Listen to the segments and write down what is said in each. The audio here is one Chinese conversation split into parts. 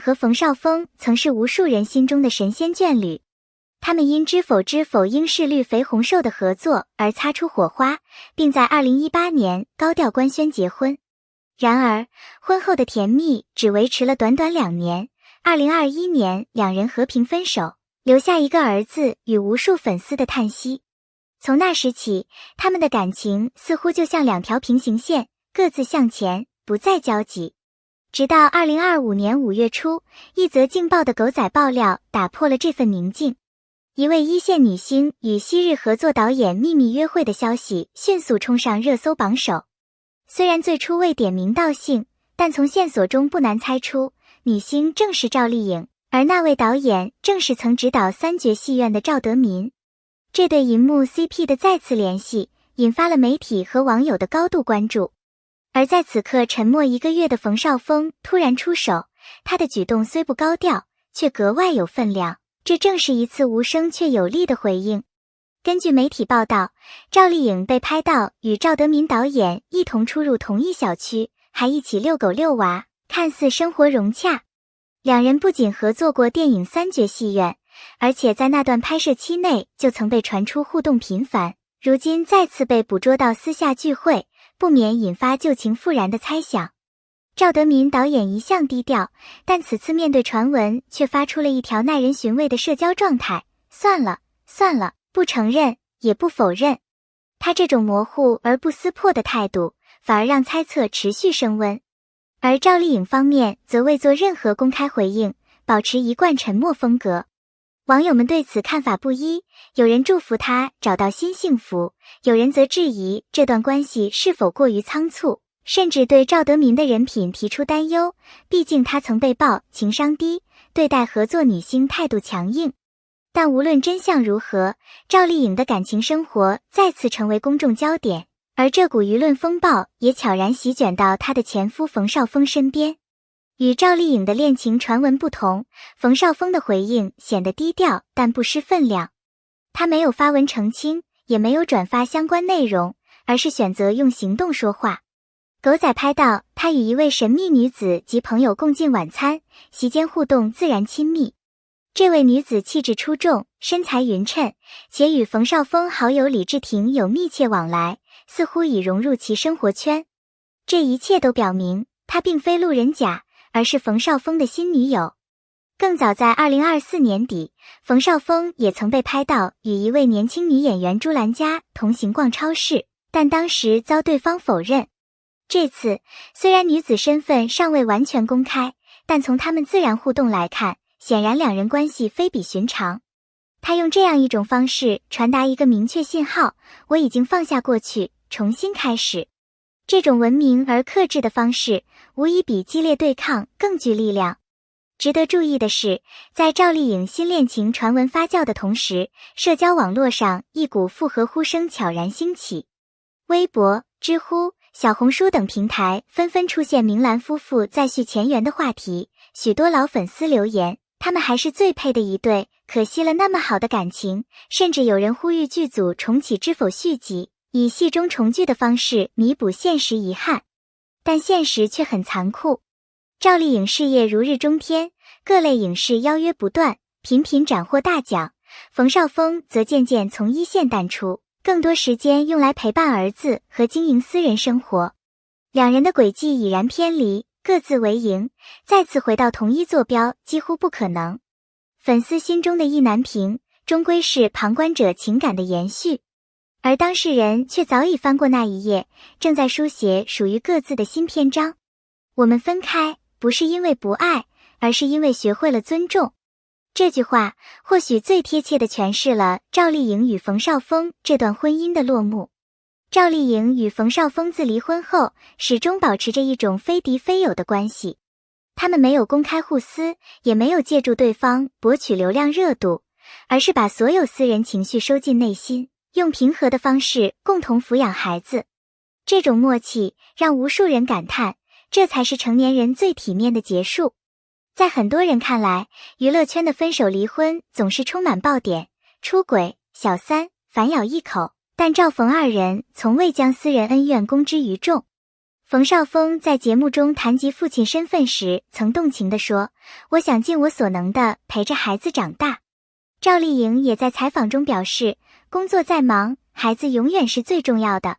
和冯绍峰曾是无数人心中的神仙眷侣，他们因《知否知否应是绿肥红瘦》的合作而擦出火花，并在2018年高调官宣结婚。然而，婚后的甜蜜只维持了短短2年，2021年两人和平分手，留下一个儿子与无数粉丝的叹息。从那时起，他们的感情似乎就像2条平行线，各自向前，不再交集。直到2025年5月初，一则劲爆的狗仔爆料打破了这份宁静。一位一线女星与昔日合作导演秘密约会的消息迅速冲上热搜榜首。虽然最初未点名道姓，但从线索中不难猜出，女星正是赵丽颖，而那位导演正是曾执导3绝戏院的赵德民。这对银幕 CP 的再次联系，引发了媒体和网友的高度关注。而在此刻沉默1个月的冯绍峰突然出手，他的举动虽不高调，却格外有分量。这正是一次无声却有力的回应。根据媒体报道，赵丽颖被拍到与赵德民导演一同出入同一小区，还一起遛狗遛娃，看似生活融洽。两人不仅合作过电影3绝戏院，而且在那段拍摄期内就曾被传出互动频繁，如今再次被捕捉到私下聚会，不免引发旧情复燃的猜想。赵德民导演一向低调，但此次面对传闻却发出了一条耐人寻味的社交状态：算了，不承认也不否认。他这种模糊而不撕破的态度，反而让猜测持续升温。而赵丽颖方面则未做任何公开回应，保持一贯沉默风格。网友们对此看法不一，有人祝福他找到新幸福，有人则质疑这段关系是否过于仓促，甚至对赵德民的人品提出担忧，毕竟他曾被曝情商低，对待合作女星态度强硬。但无论真相如何，赵丽颖的感情生活再次成为公众焦点，而这股舆论风暴也悄然席卷到她的前夫冯绍峰身边。与赵丽颖的恋情传闻不同，冯绍峰的回应显得低调但不失分量。他没有发文澄清，也没有转发相关内容，而是选择用行动说话。狗仔拍到他与一位神秘女子及朋友共进晚餐，席间互动自然亲密。这位女子气质出众，身材匀称，且与冯绍峰好友李治廷有密切往来，似乎已融入其生活圈。这一切都表明，她并非路人甲，而是冯绍峰的新女友。更早在2024年底，冯绍峰也曾被拍到与一位年轻女演员朱兰佳同行逛超市，但当时遭对方否认。这次，虽然女子身份尚未完全公开，但从他们自然互动来看，显然两人关系非比寻常。他用这样一种方式传达一个明确信号：我已经放下过去，重新开始。这种文明而克制的方式，无疑比激烈对抗更具力量。值得注意的是，在赵丽颖新恋情传闻发酵的同时，社交网络上一股复合呼声悄然兴起。微博、知乎、小红书等平台纷纷出现明兰夫妇再续前缘的话题，许多老粉丝留言，他们还是最配的一对，可惜了那么好的感情，甚至有人呼吁剧组重启《知否》续集，以戏中重聚的方式弥补现实遗憾。但现实却很残酷，赵丽颖事业如日中天，各类影视邀约不断，频频斩获大奖。冯绍峰则渐渐从一线淡出，更多时间用来陪伴儿子和经营私人生活。两人的轨迹已然偏离，各自为营，再次回到同一坐标几乎不可能。粉丝心中的意难平，终归是旁观者情感的延续，而当事人却早已翻过那一页，正在书写属于各自的新篇章。我们分开，不是因为不爱，而是因为学会了尊重。这句话或许最贴切地诠释了赵丽颖与冯绍峰这段婚姻的落幕。赵丽颖与冯绍峰自离婚后，始终保持着一种非敌非友的关系。他们没有公开互撕，也没有借助对方博取流量热度，而是把所有私人情绪收进内心，用平和的方式共同抚养孩子。这种默契让无数人感叹，这才是成年人最体面的结束。在很多人看来，娱乐圈的分手离婚总是充满爆点，出轨、小三、反咬一口，但赵冯二人从未将私人恩怨公之于众。冯绍峰在节目中谈及父亲身份时，曾动情地说：“我想尽我所能地陪着孩子长大。”赵丽颖也在采访中表示，工作再忙，孩子永远是最重要的。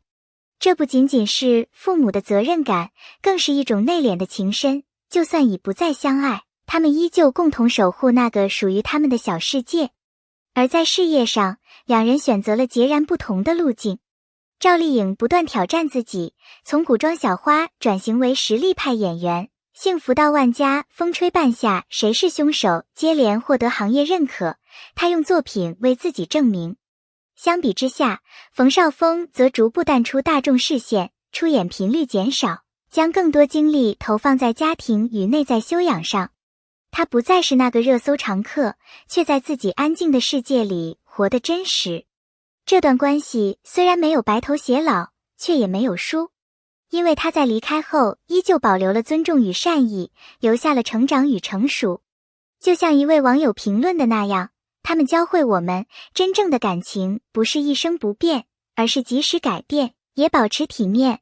这不仅仅是父母的责任感，更是一种内敛的情深，就算已不再相爱，他们依旧共同守护那个属于他们的小世界。而在事业上，两人选择了截然不同的路径。赵丽颖不断挑战自己，从古装小花转型为实力派演员，幸福到万家，风吹半夏，谁是凶手接连获得行业认可，她用作品为自己证明。相比之下，冯绍峰则逐步淡出大众视线，出演频率减少，将更多精力投放在家庭与内在修养上。他不再是那个热搜常客，却在自己安静的世界里活得真实。这段关系虽然没有白头偕老，却也没有输，因为他在离开后依旧保留了尊重与善意，留下了成长与成熟。就像一位网友评论的那样，他们教会我们，真正的感情不是一生不变，而是即使改变，也保持体面。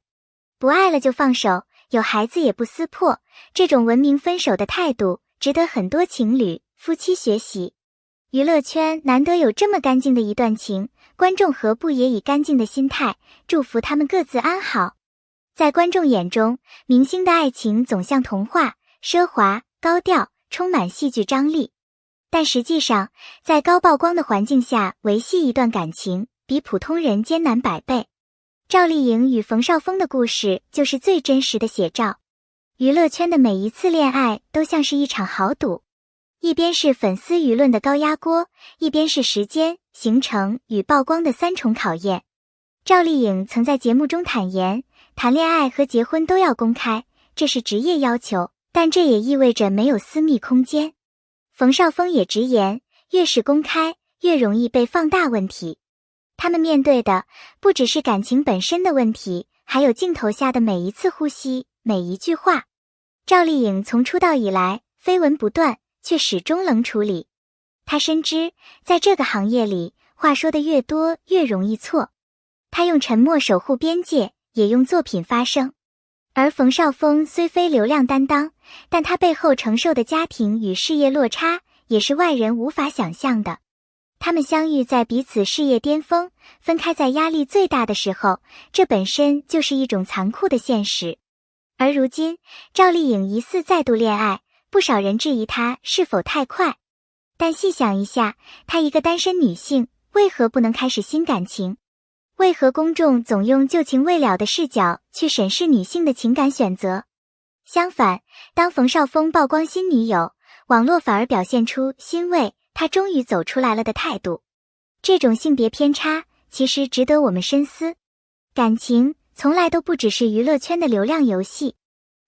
不爱了就放手，有孩子也不撕破，这种文明分手的态度，值得很多情侣、夫妻学习。娱乐圈难得有这么干净的一段情，观众何不也以干净的心态，祝福他们各自安好。在观众眼中，明星的爱情总像童话，奢华、高调，充满戏剧张力。但实际上，在高曝光的环境下维系一段感情，比普通人艰难100倍。赵丽颖与冯绍峰的故事就是最真实的写照。娱乐圈的每一次恋爱都像是一场豪赌，一边是粉丝舆论的高压锅，一边是时间、行程与曝光的3重考验。赵丽颖曾在节目中坦言，谈恋爱和结婚都要公开，这是职业要求，但这也意味着没有私密空间。冯绍峰也直言，越是公开，越容易被放大问题。他们面对的不只是感情本身的问题，还有镜头下的每一次呼吸，每一句话。赵丽颖从出道以来绯闻不断，却始终冷处理。她深知，在这个行业里，话说的越多，越容易错。她用沉默守护边界，也用作品发声。而冯绍峰虽非流量担当，但他背后承受的家庭与事业落差，也是外人无法想象的。他们相遇在彼此事业巅峰，分开在压力最大的时候，这本身就是一种残酷的现实。而如今，赵丽颖疑似再度恋爱，不少人质疑她是否太快。但细想一下，她一个单身女性，为何不能开始新感情？为何公众总用旧情未了的视角去审视女性的情感选择？相反，当冯绍峰曝光新女友，网络反而表现出欣慰，他终于走出来了的态度。这种性别偏差其实值得我们深思。感情从来都不只是娱乐圈的流量游戏。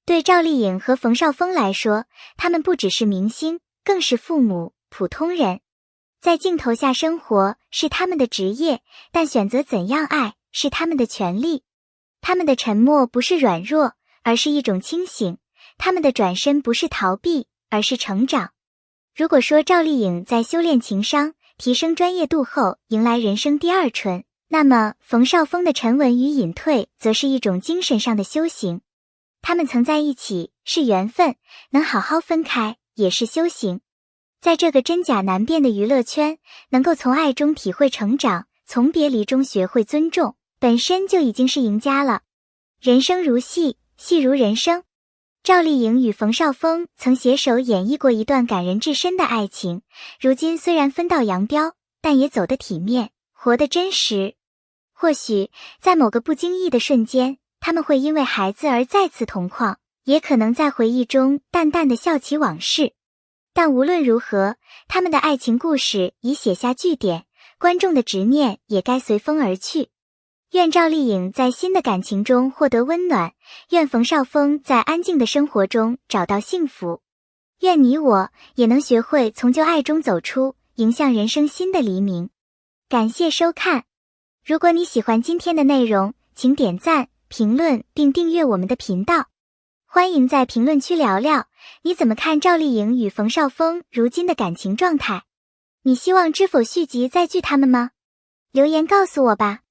对赵丽颖和冯绍峰来说，他们不只是明星，更是父母、普通人。在镜头下生活是他们的职业，但选择怎样爱是他们的权利。他们的沉默不是软弱，而是一种清醒；他们的转身不是逃避，而是成长。如果说赵丽颖在修炼情商、提升专业度后迎来人生第2春，那么冯绍峰的沉稳与隐退则是一种精神上的修行。他们曾在一起是缘分，能好好分开也是修行。在这个真假难辨的娱乐圈，能够从爱中体会成长，从别离中学会尊重，本身就已经是赢家了。人生如戏，戏如人生。赵丽颖与冯绍峰曾携手演绎过一段感人至深的爱情，如今虽然分道扬镳，但也走得体面，活得真实。或许在某个不经意的瞬间，他们会因为孩子而再次同框，也可能在回忆中淡淡的笑起往事。但无论如何，他们的爱情故事已写下句点，观众的执念也该随风而去。愿赵丽颖在新的感情中获得温暖，愿冯绍峰在安静的生活中找到幸福。愿你我也能学会从旧爱中走出，迎向人生新的黎明。感谢收看。如果你喜欢今天的内容，请点赞、评论并订阅我们的频道。欢迎在评论区聊聊，你怎么看赵丽颖与冯绍峰如今的感情状态？你希望知否续集再聚他们吗？留言告诉我吧。